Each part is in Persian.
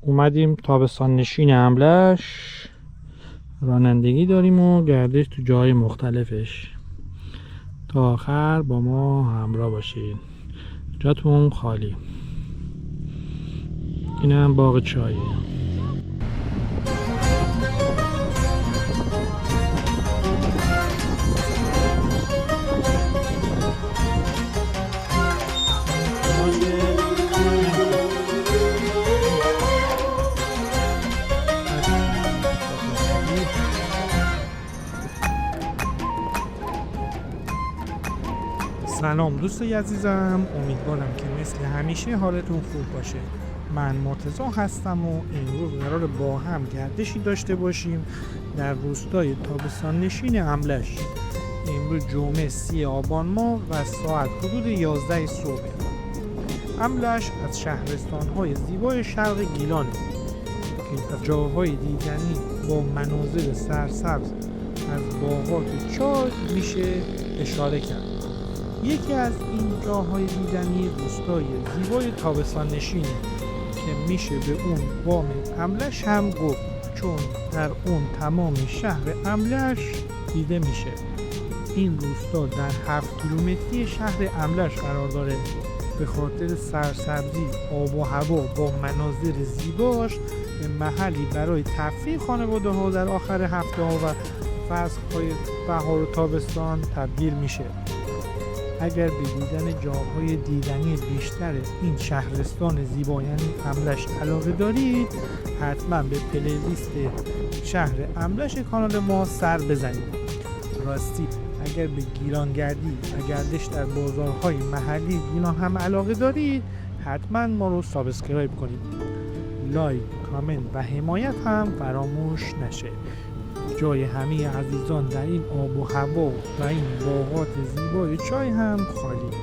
اومدیم تابستان نشین املش رانندگی داریم و گردش تو جای مختلفش. تا آخر با ما همراه باشید، جاتون خالی. اینم باغ چایه. سلام دوستای عزیزم، امیدوارم که مثل همیشه حالتون خوب باشه. من مرتضی هستم و امروز قرار با هم گردشی داشته باشیم در روستای تابستان نشین املش. امروز جمعه 30 آبان ماه و ساعت حدود 11 صبح. املش از شهرستان‌های زیبای شرق گیلانه که از جاهای دیدنی با مناظر سرسبز از باغات چای میشه اشاره کرد. یکی از این جاهای دیدنی روستای زیبای تابستان نشینه که میشه به اون بام املش هم گفت، چون در اون تمام شهر املش دیده میشه. این روستا در 7 کیلومتری شهر املش قرار داره. به خاطر سرسبزی، آب و هوا با مناظر زیباش به محلی برای تفریح خانواده ها در آخر هفته ها و فصل‌های بهار و تابستان تبدیل میشه. اگر به دیدن جاهای دیدنی بیشتر این شهرستان زیبا یعنی املش علاقه دارید، حتما به پلیلیست شهر املش کانال ما سر بزنید. راستی اگر به گیلان گردی و گردش در بازارهای محلی گیلان هم علاقه دارید، حتما ما رو سابسکرایب کنید. لایک، کامنت و حمایت هم فراموش نشه. جای همه عزیزان در این آب و هوا و این باغات زیبای چای هم خالی.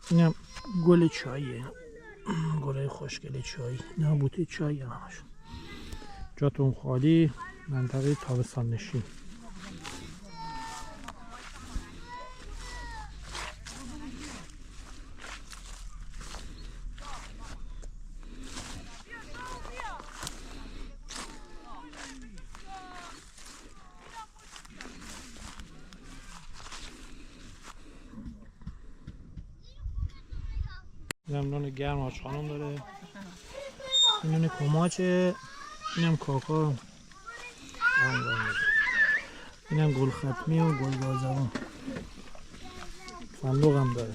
اینم گل چاییه، گلای خوشگل چای. اینا بوته چای همشون. جاتون خالی، منطقه تابستان نشین. اینم نون گرم آج خانم داره، این نون کماچه، اینم کاکا، اینم گل ختمی و گل گازرون، فندق هم داره.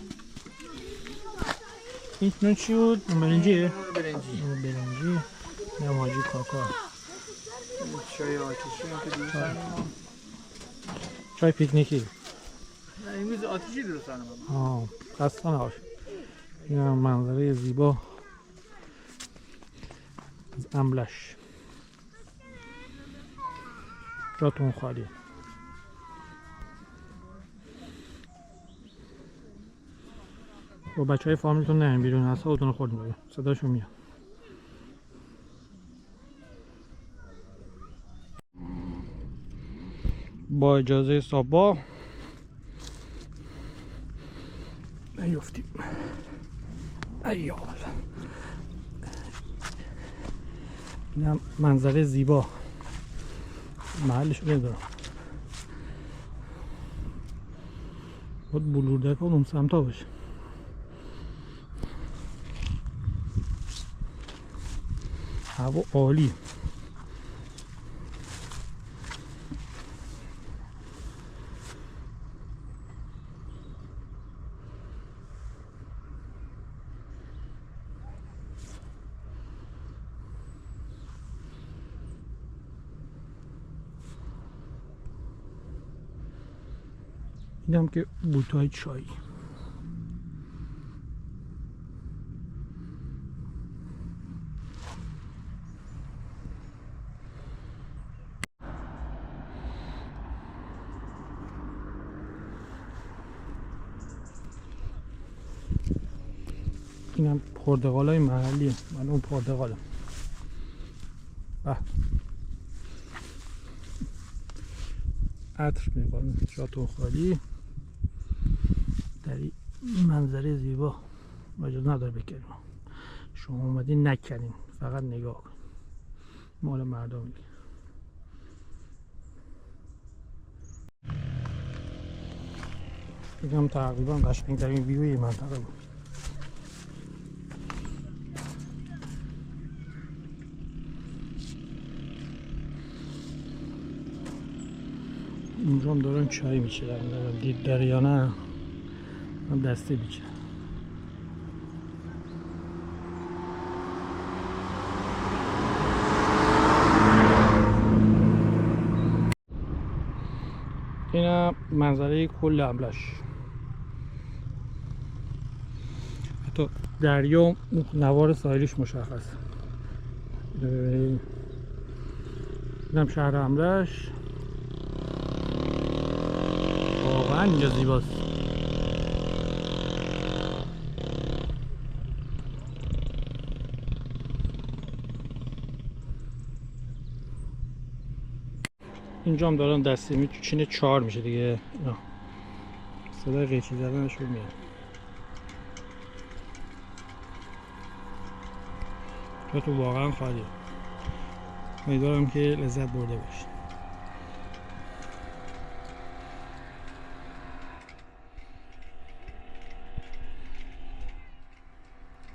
این نون چی بود؟ برنجیه؟ برنجی. اینم حاجی کاکا. چای آتیشی هم که درست کنیم. چای پیکنیکی. نه امروز آتیشی درست کنیم. آه خسته نباش. این هم منظره زیبا از املش. جاتون خالی. با بچه های فامیلتون نرین بیرون، اصلا خودتون خورد میگه صداشون میاد. با اجازه صابا نیفتیم. ایال این هم منظره زیبا، محلش نمیدونم، باید بلوردک اون سمتا باشه. هوا عالی. اینم که بوتای چای. اینم پرتقالای محلیه، من اون پرتقالم. عطر میکنه. جاتون خالی در این منظره زیبا. اجازه نداره بکنیم، شما اومدین نکنین، فقط نگاه کن، مال مردم. اینم تقریبا قشنگ‌ترین ویوی منطقه بود. اینجا هم دارن چای میچرن، دید داره یا نه، من دسته میچرن. اینم منظره کل املش. حتی دریا نوار ساحلیش مشخص. اینم شهر املش. واقعا اینجا زیباست. اینجا هم دارن دستی میچینه 4 میشه دیگه. صدای قیچی زدنشون میاد. تو واقعا خالیه. امیدوارم که لذت برده باشید.